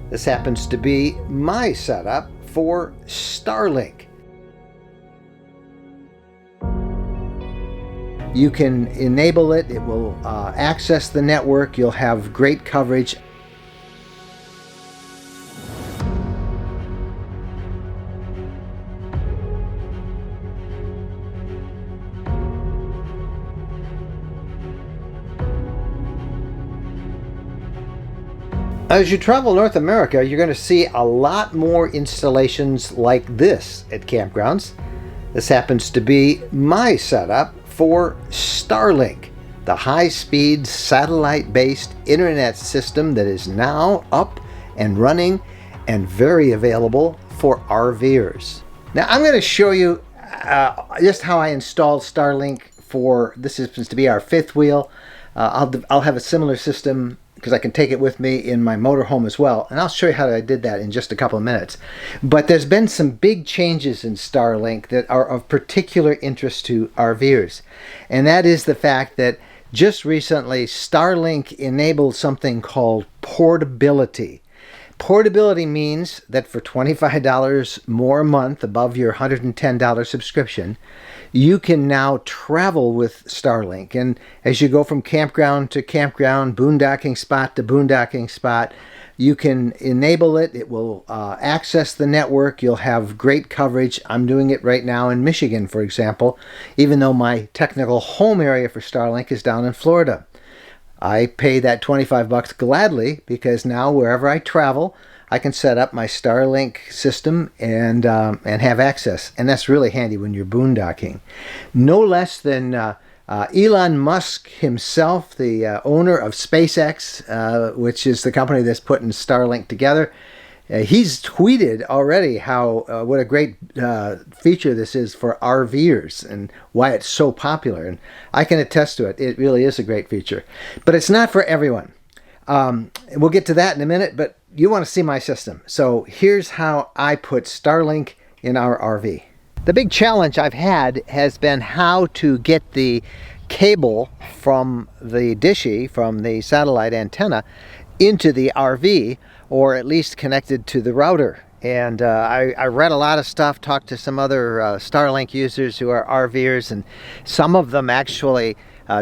This happens to be my setup for Starlink. You can enable it, it will access the network, you'll have great coverage. As you travel North America, you're going to see a lot more installations like this at campgrounds. This happens to be my setup for Starlink, the high-speed satellite-based internet system that is now up and running and very available for RVers. Now I'm going to show you just how I installed Starlink for, this happens to be our fifth wheel. I'll have a similar system because I can take it with me in my motorhome as well, and I'll show you how I did that in just a couple of minutes. But there's been some big changes in Starlink that are of particular interest to RVers, and that is the fact that just recently Starlink enabled something called Portability. Portability means that for $25 more a month above your $110 subscription, you can now travel with Starlink. And as you go from campground to campground, boondocking spot to boondocking spot, you can enable it. It will access the network. You'll have great coverage. I'm doing it right now in Michigan, for example, even though my technical home area for Starlink is down in Florida. I pay that 25 bucks gladly because now wherever I travel, I can set up my Starlink system and have access. And that's really handy when you're boondocking. No less than Elon Musk himself, the owner of SpaceX, which is the company that's putting Starlink together, he's tweeted already how what a great feature this is for RVers and why it's so popular. And I can attest to it. It really is a great feature. But it's not for everyone. We'll get to that in a minute, but you want to see my system. So here's how I put Starlink in our RV. The big challenge I've had has been how to get the cable from the dishy, from the satellite antenna, into the RV, or at least connected to the router. And I read a lot of stuff, talked to some other Starlink users who are RVers, and some of them actually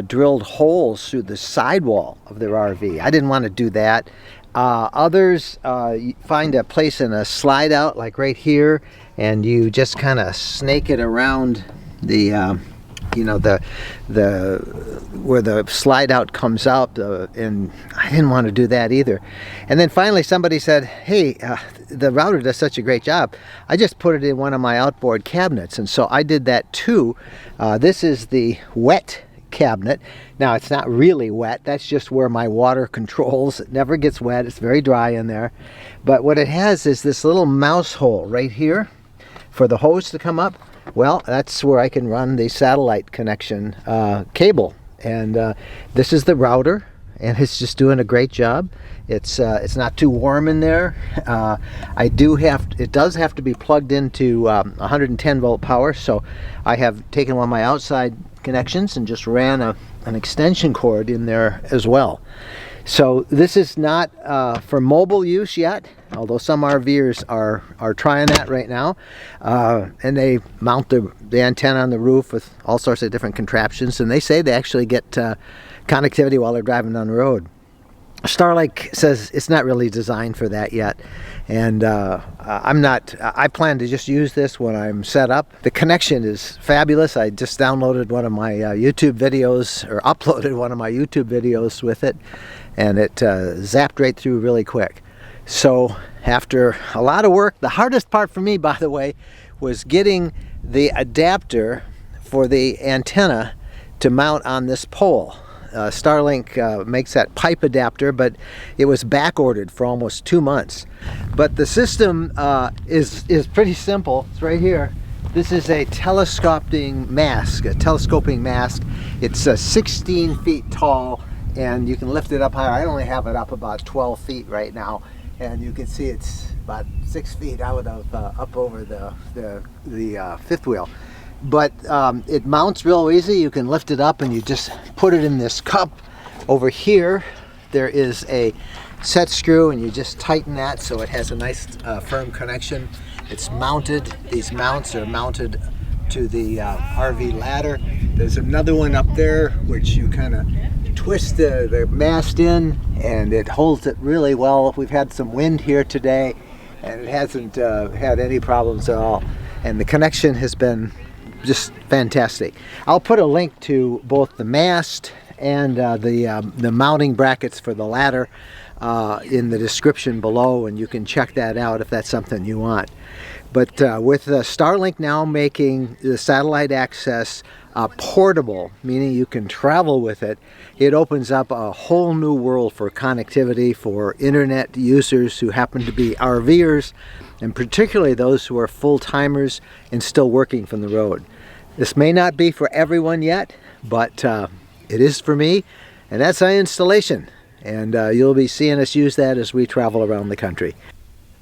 drilled holes through the sidewall of their RV. I didn't want to do that. Others find a place in a slide out, like right here, and you just kind of snake it around the where the slide out comes out, and I didn't want to do that either. And then finally somebody said, hey, the router does such a great job, I just put it in one of my outboard cabinets. And so I did that too. This is the wet cabinet. Now it's not really wet, that's just where my water controls. It never gets wet, it's very dry in there. But what it has is this little mouse hole right here for the hose to come up. Well, that's where I can run the satellite connection cable. And this is the router, and it's just doing a great job. It's not too warm in there. It does have to be plugged into 110 volt power, so I have taken one of my outside connections and just ran an extension cord in there as well. So this is not for mobile use yet, although some RVers are trying that right now. And they mount the antenna on the roof with all sorts of different contraptions, and they say they actually get connectivity while they're driving down the road. Starlink says it's not really designed for that yet, and I plan to just use this when I'm set up. The connection is fabulous. I just downloaded one of my YouTube videos, or uploaded one of my YouTube videos with it, and it zapped right through really quick. So after a lot of work, the hardest part for me, by the way, was getting the adapter for the antenna to mount on this pole. Starlink makes that pipe adapter, but it was back ordered for almost 2 months. But the system is pretty simple. It's right here. This is a telescoping mast. It's 16 feet tall, and you can lift it up higher. I only have it up about 12 feet right now, and you can see it's about 6 feet out of up over the fifth wheel. But it mounts real easy. You can lift it up and you just put it in this cup. Over here there is a set screw, and you just tighten that so it has a nice firm connection. It's mounted. These mounts are mounted to the RV ladder. There's another one up there which you kind of twist the mast in, and it holds it really well. We've had some wind here today, and it hasn't had any problems at all. And the connection has been just fantastic. I'll put a link to both the mast and the mounting brackets for the ladder in the description below, and you can check that out if that's something you want. But with Starlink now making the satellite access portable, meaning you can travel with it, it opens up a whole new world for connectivity for internet users who happen to be RVers, and particularly those who are full-timers and still working from the road. This may not be for everyone yet, but it is for me, and that's our installation. And you'll be seeing us use that as we travel around the country.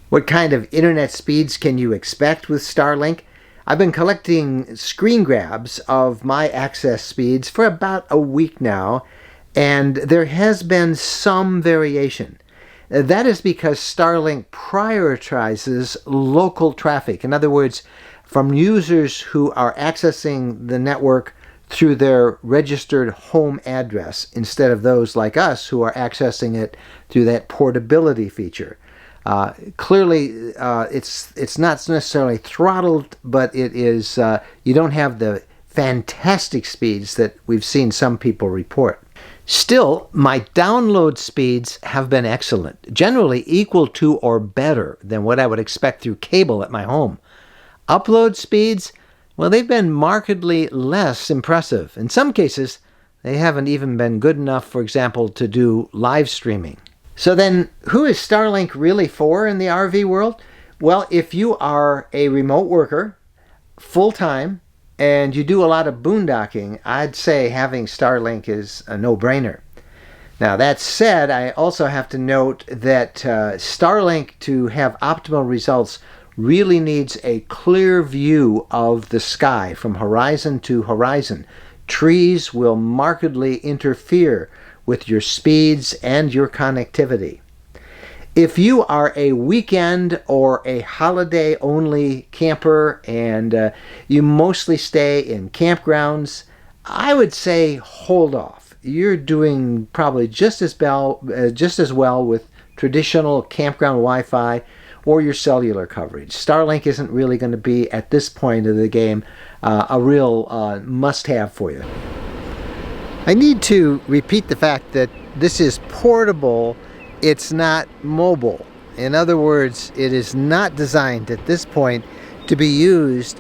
What kind of internet speeds can you expect with Starlink? I've been collecting screen grabs of my access speeds for about a week now, and there has been some variation. That is because Starlink prioritizes local traffic. In other words, from users who are accessing the network through their registered home address, instead of those like us who are accessing it through that portability feature. Clearly, it's not necessarily throttled, but it is. You don't have the fantastic speeds that we've seen some people report. Still, my download speeds have been excellent, generally equal to or better than what I would expect through cable at my home. Upload speeds, well, they've been markedly less impressive. In some cases, they haven't even been good enough, for example, to do live streaming. So then, who is Starlink really for in the RV world? Well, if you are a remote worker, full-time, and you do a lot of boondocking, I'd say having Starlink is a no-brainer. Now, that said, I also have to note that Starlink, to have optimal results, really needs a clear view of the sky from horizon to horizon. Trees will markedly interfere with your speeds and your connectivity. If you are a weekend or a holiday only camper and you mostly stay in campgrounds, I would say hold off. You're doing probably just as well with traditional campground Wi-Fi or your cellular coverage. Starlink isn't really going to be, at this point of the game, a real must-have for you. I need to repeat the fact that this is portable, it's not mobile. In other words, it is not designed at this point to be used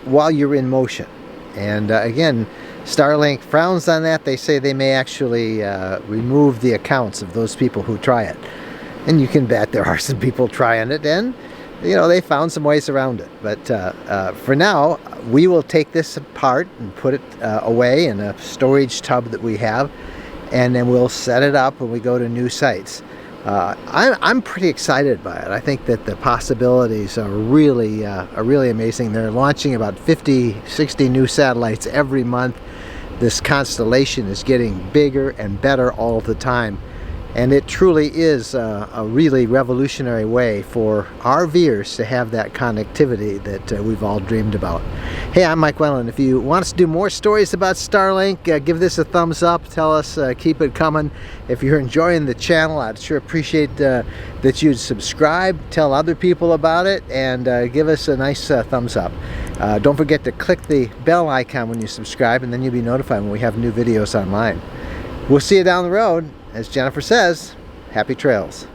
while you're in motion. And again, Starlink frowns on that. They say they may actually remove the accounts of those people who try it. And you can bet there are some people trying it, and they found some ways around it. But for now, we will take this apart and put it away in a storage tub that we have, and then we'll set it up when we go to new sites. I'm pretty excited by it. I think that the possibilities are really amazing. They're launching about 50, 60 new satellites every month. This constellation is getting bigger and better all the time. And it truly is a really revolutionary way for RVers to have that connectivity that we've all dreamed about. Hey, I'm Mike Wendland. If you want us to do more stories about Starlink, give this a thumbs up. Tell us, keep it coming. If you're enjoying the channel, I'd sure appreciate that you'd subscribe, tell other people about it, and give us a nice thumbs up. Don't forget to click the bell icon when you subscribe, and then you'll be notified when we have new videos online. We'll see you down the road. As Jennifer says, happy trails.